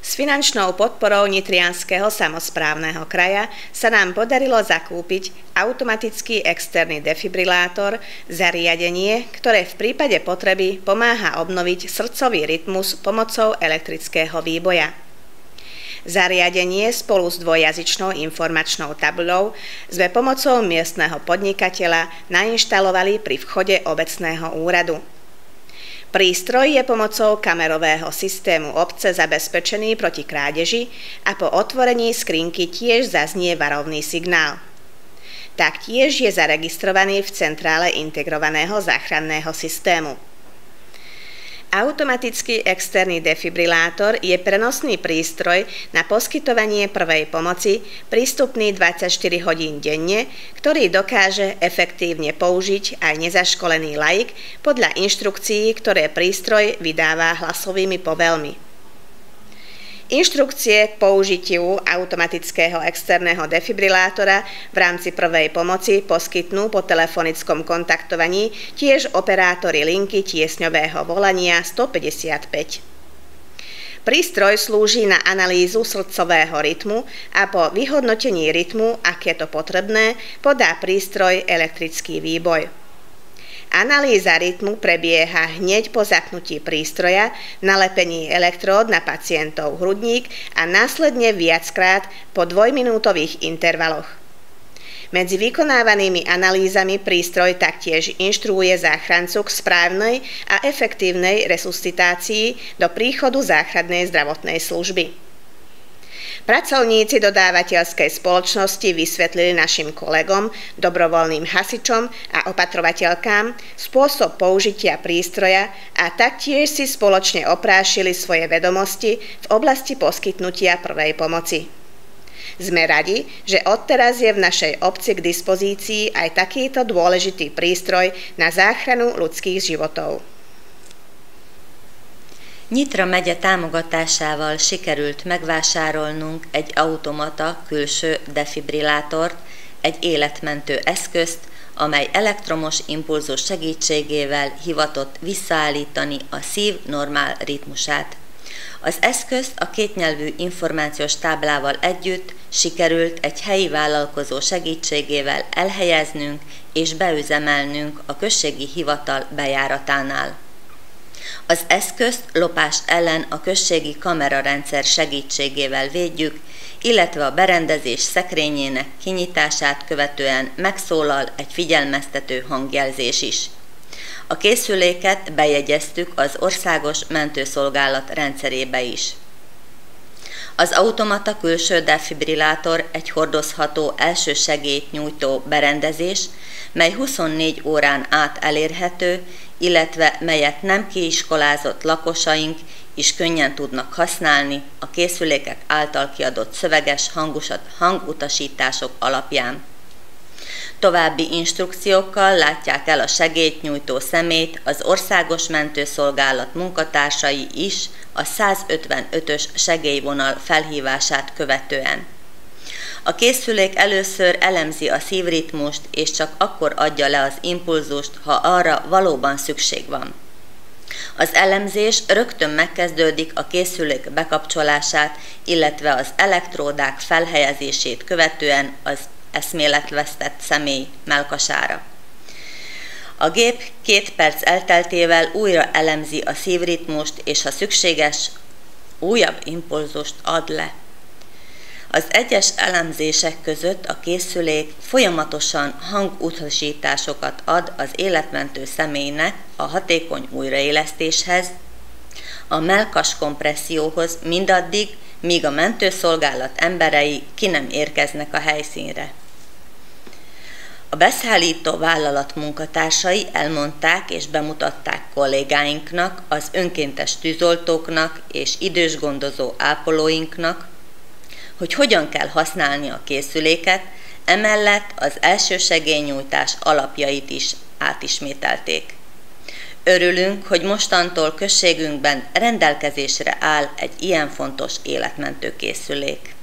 S finančnou podporou Nitrianskeho samosprávneho kraja sa nám podarilo zakúpiť automatický externý defibrilátor, zariadenie, ktoré v prípade potreby pomáha obnoviť srdcový rytmus pomocou elektrického výboja. Zariadenie spolu s dvojjazyčnou informačnou tabuľou sme pomocou miestneho podnikateľa nainštalovali pri vchode obecného úradu. Prístroj je pomocou kamerového systému obce zabezpečený proti krádeži a po otvorení skrinky tiež zaznie varovný signál. Taktiež je zaregistrovaný v centrále integrovaného záchranného systému. Automatický externý defibrilátor je prenosný prístroj na poskytovanie prvej pomoci, prístupný 24 hodín denne, ktorý dokáže efektívne použiť aj nezaškolený laik podľa inštrukcií, ktoré prístroj vydáva hlasovými povelmi. Inštrukcie k použitiu automatického externého defibrilátora v rámci prvej pomoci poskytnú po telefonickom kontaktovaní tiež operátori linky tiesňového volania 155. Prístroj slúži na analýzu srdcového rytmu a po vyhodnotení rytmu, ak je to potrebné, podá prístroj elektrický výboj. Analýza rytmu prebieha hneď po zapnutí prístroja, nalepení elektród na pacientov hrudník a následne viackrát po dvojminútových intervaloch. Medzi vykonávanými analýzami prístroj taktiež inštruuje záchrancu k správnej a efektívnej resuscitácii do príchodu záchrannej zdravotnej služby. Pracovníci dodávateľskej spoločnosti vysvetlili našim kolegom, dobrovoľným hasičom a opatrovateľkám spôsob použitia prístroja a taktiež si spoločne oprášili svoje vedomosti v oblasti poskytnutia prvej pomoci. Sme radi, že odteraz je v našej obci k dispozícii aj takýto dôležitý prístroj na záchranu ľudských životov. Nyitra megye támogatásával sikerült megvásárolnunk egy automata külső defibrillátort, egy életmentő eszközt, amely elektromos impulzus segítségével hivatott visszaállítani a szív normál ritmusát. Az eszközt a kétnyelvű információs táblával együtt sikerült egy helyi vállalkozó segítségével elhelyeznünk és beüzemelnünk a községi hivatal bejáratánál. Az eszközt lopás ellen a községi kamerarendszer segítségével védjük, illetve a berendezés szekrényének kinyitását követően megszólal egy figyelmeztető hangjelzés is. A készüléket bejegyeztük az Országos Mentőszolgálat rendszerébe is. Az automata külső defibrillátor egy hordozható elsősegélyt nyújtó berendezés, mely 24 órán át elérhető, illetve melyet nem kiiskolázott lakosaink is könnyen tudnak használni a készülékek által kiadott szöveges hangutasítások alapján. További instrukciókkal látják el a segélyt nyújtó személyt az Országos Mentőszolgálat munkatársai is a 155-ös segélyvonal felhívását követően. A készülék először elemzi a szívritmust, és csak akkor adja le az impulzust, ha arra valóban szükség van. Az elemzés rögtön megkezdődik a készülék bekapcsolását, illetve az elektródák felhelyezését követően az eszméletvesztett személy mellkasára. A gép 2 perc elteltével újra elemzi a szívritmust, és ha szükséges, újabb impulzust ad le. Az egyes elemzések között a készülék folyamatosan hangutasításokat ad az életmentő személynek a hatékony újraélesztéshez, a mellkas kompresszióhoz mindaddig, míg a mentőszolgálat emberei ki nem érkeznek a helyszínre. A beszállító vállalat munkatársai elmondták és bemutatták kollégáinknak, az önkéntes tűzoltóknak és idősgondozó ápolóinknak, hogy hogyan kell használni a készüléket, emellett az elsősegélynyújtás alapjait is átismételték. Örülünk, hogy mostantól községünkben rendelkezésre áll egy ilyen fontos életmentő készülék.